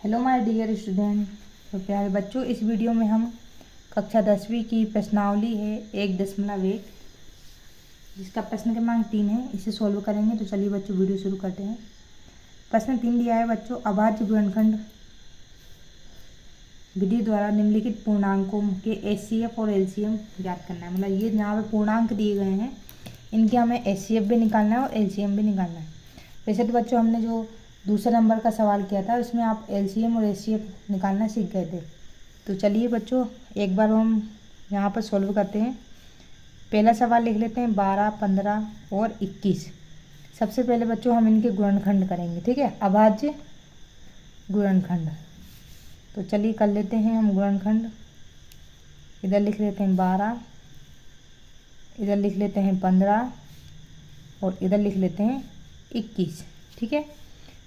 Hello my dear student. तो प्यारे बच्चों, इस वीडियो में हम कक्षा 10वीं की प्रश्नावली है 1.1 जिसका प्रश्न क्रमांक 3 है, इसे सॉल्व करेंगे। तो चलिए बच्चों वीडियो शुरू करते हैं। प्रश्न 3 दिया है बच्चों, अभाज्य गुणनखंड विधि द्वारा निम्नलिखित पूर्णांकों के एचसीएफ और एलसीएम ज्ञात करना है। मतलब ये यहाँ पे पूर्णांक दिए गए हैं, इनके हमें एचसीएफ भी निकालना है और एलसीएम भी निकालना है। वैसे तो बच्चों हमने जो दूसरे नंबर का सवाल किया था उसमें आप एलसीएम और एचसीएफ निकालना सीख गए थे। तो चलिए बच्चों एक बार हम यहाँ पर सॉल्व करते हैं। पहला सवाल लिख लेते हैं 12, 15 और 21। सबसे पहले बच्चों हम इनके गुणनखंड करेंगे, ठीक है, अभाज्य गुणनखंड। तो चलिए कर लेते हैं हम गुणनखंड। इधर लिख लेते हैं 12, इधर लिख लेते हैं 15 और इधर लिख लेते हैं 21, ठीक है।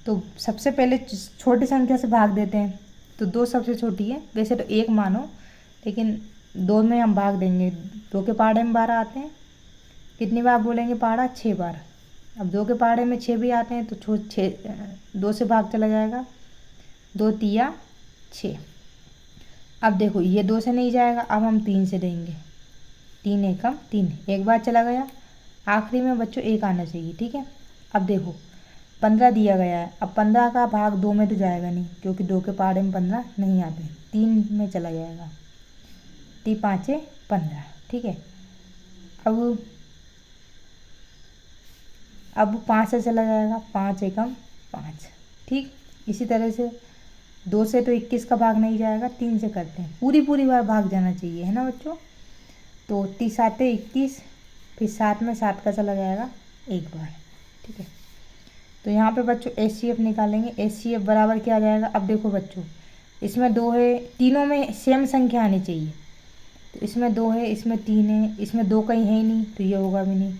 तो सबसे पहले छोटी संख्या से भाग देते हैं। तो 2 सबसे छोटी है, वैसे तो 1 मानो, लेकिन 2 में हम भाग देंगे। 2 के पहाड़े में 12 आते हैं, कितनी बार बोलेंगे पहाड़ा? 6 बार। अब 2 के पहाड़े में 6 भी आते हैं तो 2 से भाग चला जाएगा, 2 तिया 6। अब देखो ये 2 से नहीं जाएगा, अब हम 3 से देंगे। 3 एकम 3, एक बार चला गया, आखिरी में बच्चों 1 आना चाहिए, ठीक है। अब देखो 15 दिया गया है, अब 15 का भाग 2 में तो जाएगा नहीं, क्योंकि 2 के पहाड़े में 15 नहीं आते, 3 में चला जाएगा। 3 5 15, ठीक है। अब 5 से चला जाएगा, 5 एकम 5, ठीक। इसी तरह से 2 से तो 21 का भाग नहीं जाएगा, 3 से करते हैं, पूरी बार भाग जाना चाहिए, है ना बच्चों। तो 30 7 21, फिर 7 में 7 का चला जाएगा एक बार, ठीक है। तो यहाँ पे बच्चों एचसीएफ निकालेंगे। एचसीएफ बराबर क्या आ जाएगा? अब देखो बच्चों, इसमें 2 है, तीनों में सेम संख्या आनी चाहिए। तो इसमें 2 है, इसमें 3 है, इसमें 2 कहीं है ही नहीं, तो ये होगा भी नहीं,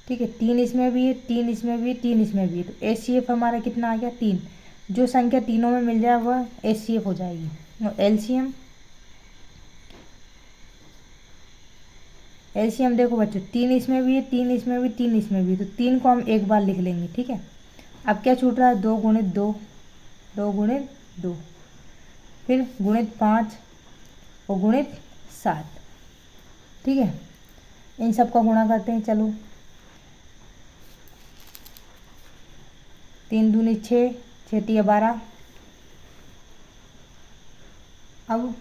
ठीक है। 3 इसमें भी है, 3 इसमें भी है, 3 इसमें भी है। तो एचसीएफ हमारा कितना आ गया? 3। जो संख्या तीनों में मिल जाए वह एचसीएफ हो जाएगी। और एलसीएम देखो बच्चों, 3 इसमें भी है, 3 इसमें भी, 3 इसमें भी, तो 3 को हम एक बार लिख लेंगे, ठीक है। अब क्या छूट रहा है? 2 गुणित 2, 2 गुणित 2, फिर गुणित 5 और गुणित 7, ठीक है। इन सब का गुणा करते हैं, चलो। 3 दूनी 6, 6 तिया 12। अब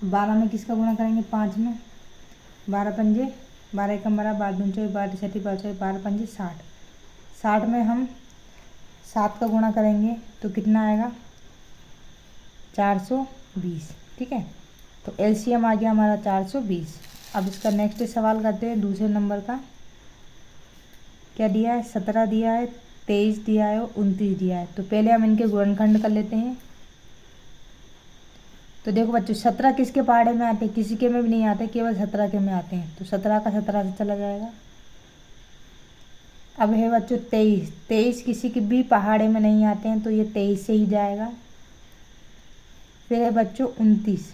12 में किसका गुणा करेंगे? 5 में। 12 पंजे 12 एकम 12, 12 दूनी 24, 12 छठी 12 पंजे 60। 60 में हम 7 का गुणा करेंगे तो कितना आएगा? 420, ठीक है। तो एलसीएम आ गया हमारा 420। अब इसका नेक्स्ट सवाल करते हैं दूसरे नंबर का। क्या दिया है? 17 दिया है, 23 दिया है और 29 दिया है। तो पहले हम इनके गुणनखंड कर लेते हैं। तो देखो बच्चों 17 किसके पहाड़े में आते हैं? किसी के में भी नहीं आते, केवल 17 के में आते हैं। तो 17 का 17 से चला जाएगा। अब है बच्चों 23, 23 किसी के भी पहाड़े में नहीं आते हैं, तो ये 23 से ही जाएगा। फिर है बच्चों 29,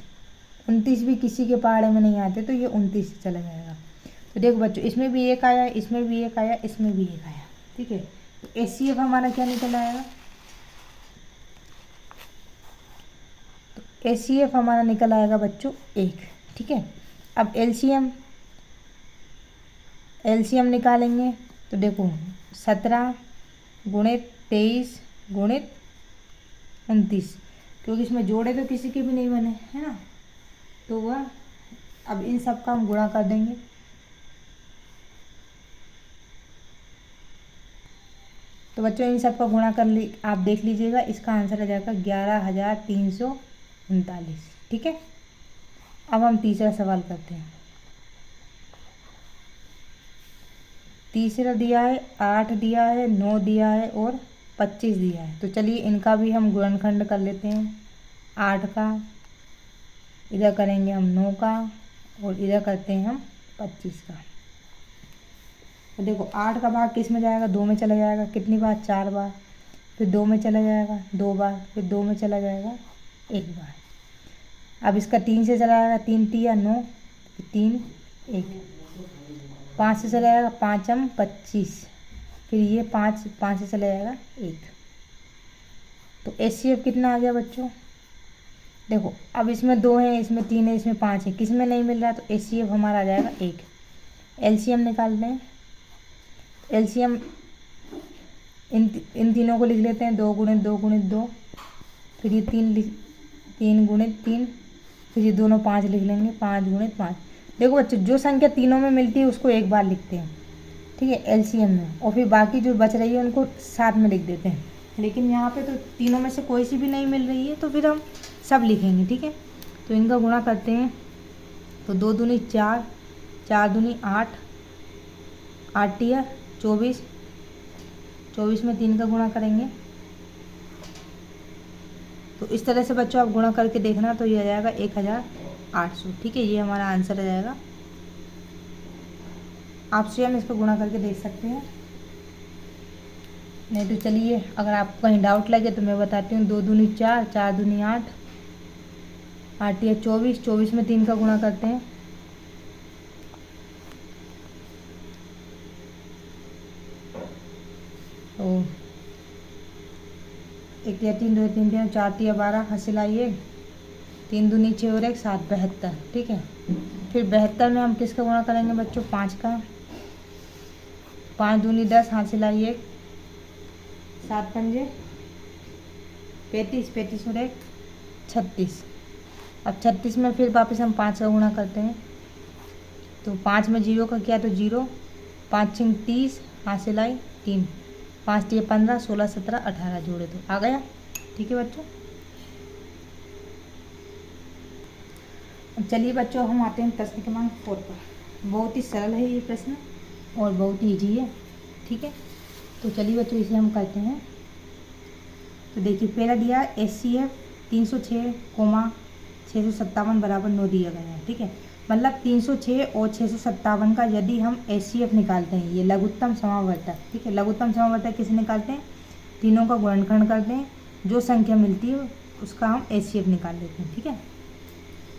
29 भी किसी के पहाड़े में नहीं आते, तो ये 29 से चला जाएगा। तो देखो बच्चों इसमें भी 1 आया, इसमें भी 1 आया, इसमें भी 1 आया, ठीक है। तो एचसीएफ हमारा क्या निकल आएगा? तो एचसीएफ हमारा निकल आएगा बच्चों 1, ठीक है। अब एलसीएम निकालेंगे। तो देखो 17 गुणित 23 गुणित 29, क्योंकि इसमें जोड़े तो किसी के भी नहीं बने, है ना। तो वह अब इन सब का हम गुणा कर देंगे। तो बच्चों इन सब का गुणा कर आप देख लीजिएगा, इसका आंसर आ जाएगा 11,339, ठीक है। अब हम तीसरा सवाल करते हैं। तीसरा दिया है 8 दिया है, 9 दिया है और 25 दिया है। तो चलिए इनका भी हम गुणनखंड कर लेते हैं। 8 का इधर करेंगे हम 9 का और इधर करते हैं हम 25 का। तो देखो 8 का भाग किस में जाएगा? 2 में चला जाएगा, कितनी बार? 4 बार। फिर 2 में चला जाएगा 2 बार, फिर 2 में चला जाएगा 1 बार। अब इसका 3 से चला जाएगा, 3 तिया 9, 3 1। 5 से चला जाएगा, 5 25, फिर ये 5 से चला जाएगा 1। तो HCF कितना आ गया बच्चों? देखो अब इसमें 2 है, इसमें 3 है, इसमें 5 है, किस में नहीं मिल रहा? तो HCF हमारा आ जाएगा 1। LCM निकालते हैं। LCM इन तीनों को लिख लेते हैं, 2 गुणित 2 गुणित 2, फिर ये 3 गुणित 3, फिर ये दोनों 5 लिख लेंगे, 5 गुणित 5। देखो बच्चों जो संख्या तीनों में मिलती है उसको एक बार लिखते हैं, ठीक है, LCM में, और फिर बाकी जो बच रही है उनको साथ में लिख देते हैं। लेकिन यहाँ पे तो तीनों में से कोई सी भी नहीं मिल रही है, तो फिर हम सब लिखेंगे, ठीक है। तो इनका गुणा करते हैं, तो 2 दूनी 4, 4 दूनी 8, 8 तिया 24, 24 में 3 का गुणा करेंगे। तो इस तरह से बच्चों आप गुणा करके देखना, तो ये आ जाएगा 1800, ठीक है, ये हमारा आंसर आ जाएगा। आप स्वयं इसको गुणा करके देख सकते हैं। नहीं तो चलिए अगर आपको कहीं डाउट लगे तो मैं बताती हूँ। 2 दूनी 4, 4 दूनी 8, 8 या 24, 24 में 3 का गुणा करते हैं, तो 1 या 3, 2 या 3, 4 या 12, हासिल आइए 3 दूनी 6 और 1 7, 72, ठीक है। फिर 72 में हम किसका गुणा करेंगे बच्चों? 5 का। 5 दूनी 10, हासिल आइए 7 पंजे 35, 35 और 1 36। अब 36 में फिर वापस हम 5 का गुणा करते हैं, तो 5 में 0 का किया तो 0, 5 छिंग 30, हासिल आई 3, 5 तिया 15, 16 17 18 जोड़े तो आ गया, ठीक है बच्चों। अब चलिए बच्चों हम आते हैं प्रश्न क्रमांक 4 पर। बहुत ही सरल है ये प्रश्न और बहुत ही ईजी है, ठीक है। तो चलिए बच्चों इसे हम करते हैं। तो देखिए पहला दिया HCF 306, 657 बराबर 9 दिया गया है, ठीक है। मतलब 306 और 657 का यदि हम HCF निकालते हैं, ये लघुत्तम समावर्तक, ठीक है। लघुत्तम समावर्तक किसे निकालते हैं? तीनों का गुणनखंड करते हैं, जो संख्या मिलती है उसका हम HCF निकाल लेते हैं, ठीक है।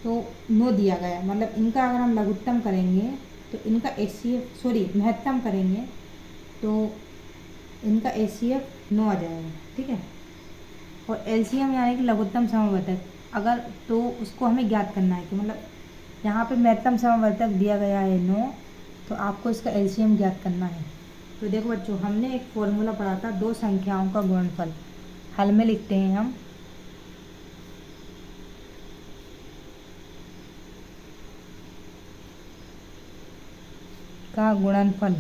तो 9 दिया गया, मतलब इनका अगर हम लघुत्तम करेंगे तो इनका HCF महत्तम करेंगे तो इनका HCF 9 आ जाएगा, ठीक है। और LCM यानी कि लघुत्तम समावर्तक, अगर तो उसको हमें ज्ञात करना है कि मतलब यहाँ पे महत्तम समावर्तक दिया गया है 9, तो आपको इसका LCM ज्ञात करना है। तो देखो बच्चों हमने एक फॉर्मूला पढ़ा था, 2 संख्याओं का गुणनफल। हल में लिखते हैं हम का गुणनफल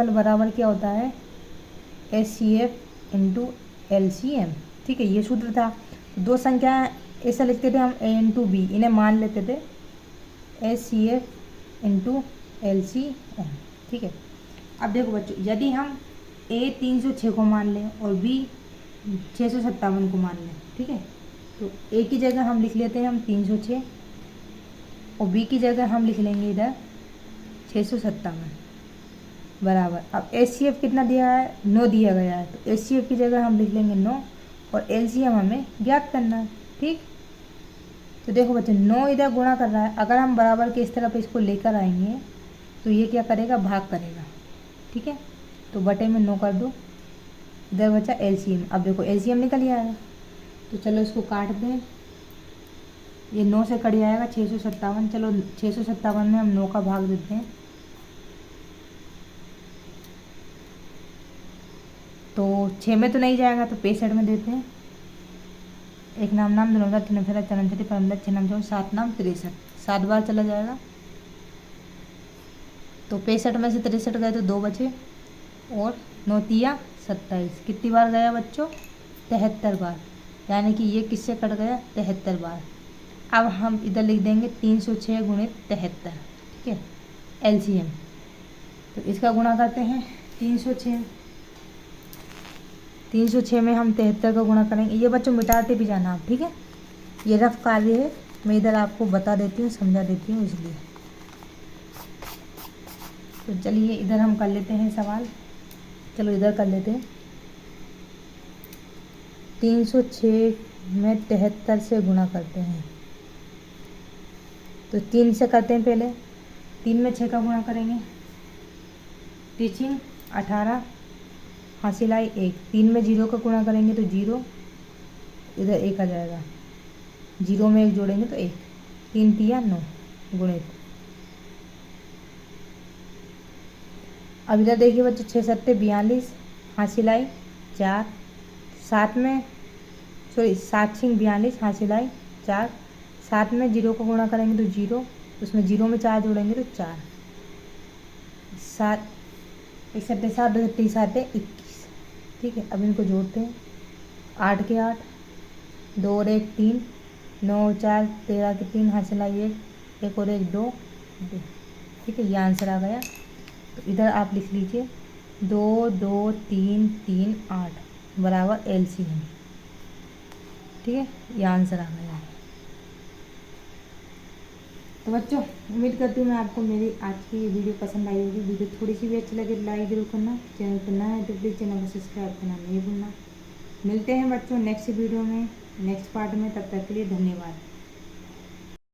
बराबर क्या होता है? HCF इंटू LCM, ठीक है, ये सूत्र था। 2 संख्या ऐसा लिखते थे हम A इंटू B, इन्हें मान लेते थे HCF इंटू LCM, ठीक है। अब देखो बच्चों यदि हम A 306 को मान लें और B 657 को मान लें, ठीक है, तो A की जगह हम लिख लेते हैं हम 306 और B की जगह हम लिख लेंगे इधर 657 बराबर। अब HCF कितना दिया है? 9 दिया गया है, तो HCF की जगह हम लिख लेंगे 9 और LCM हमें ज्ञात करना है, ठीक। तो देखो बच्चों 9 इधर गुणा कर रहा है, अगर हम बराबर के इस तरफ इसको लेकर आएंगे तो ये क्या करेगा? भाग करेगा, ठीक है। तो बटे में 9 कर दो, इधर बचा LCM। अब देखो LCM निकल ही आएगा, तो चलो इसको काट दें, ये 9 से कट जाएगा 657। चलो 657 में हम 9 का भाग देते हैं, तो 6 में तो नहीं जाएगा तो 65 में देते हैं। एक नाम नाम दोनों तीन फेरा चरण छठी परम 6 नाम 7 नाम 63, 7 बार चला जाएगा। तो 65 में से 63 गए तो 2 बचे और 9 तिया 27, कितनी बार गया बच्चों? 73 बार, यानी कि ये किससे कट गया? 73 बार। अब हम इधर लिख देंगे 306 गुणित 73, ठीक है, LCM। तो इसका गुणा करते हैं 306 में हम 73 का गुणा करेंगे। ये बच्चों मिटाते भी जाना आप, ठीक है, ये रफ कार्य है, मैं इधर आपको बता देती हूँ, समझा देती हूँ इसलिए। तो चलिए इधर हम कर लेते हैं सवाल, चलो इधर कर लेते हैं। 306 में 73 से गुणा करते हैं, तो 3 से करते हैं पहले, 3 में 6 का गुणा करेंगे, टीचिंग 18, हासिलाई 1। 3 में 0 का गुणा करेंगे तो 0, इधर 1 आ जाएगा, 0 में 1 जोड़ेंगे तो 1, 3 तिया 9 गुणित। अब इधर देखिए बच्चों, 6 सत्ते 42, हासिलाई 4, 7 में 7 छिंग 42, हासिलाई 4, 7 में 0 को गुणा करेंगे तो 0, उसमें 0 में 4 जोड़ेंगे तो 4, 7 1 सत्ते 7, 2 सत्ते 7 21। ठीक है, अब इनको जोड़ते हैं, 8 के 8, 2 और 1 3, 9 4 13 के 3, हासिलाई 1, 1 और 1 2। ठीक है, ये आंसर आ गया। तो इधर आप लिख लीजिए 2 2 3 3 8 बराबर LCM। ठीक है, ये आंसर आ गया है। तो बच्चों, उम्मीद करती हूँ मैं आपको मेरी आज की वीडियो पसंद आई होगी। वीडियो थोड़ी सी भी अच्छी लगे तो लाइक जरूर करना, चैनल पर नया है तो प्लीज़ चैनल को सब्सक्राइब करना नहीं भूलना। मिलते हैं बच्चों नेक्स्ट वीडियो में, नेक्स्ट पार्ट में, तब तक के लिए धन्यवाद।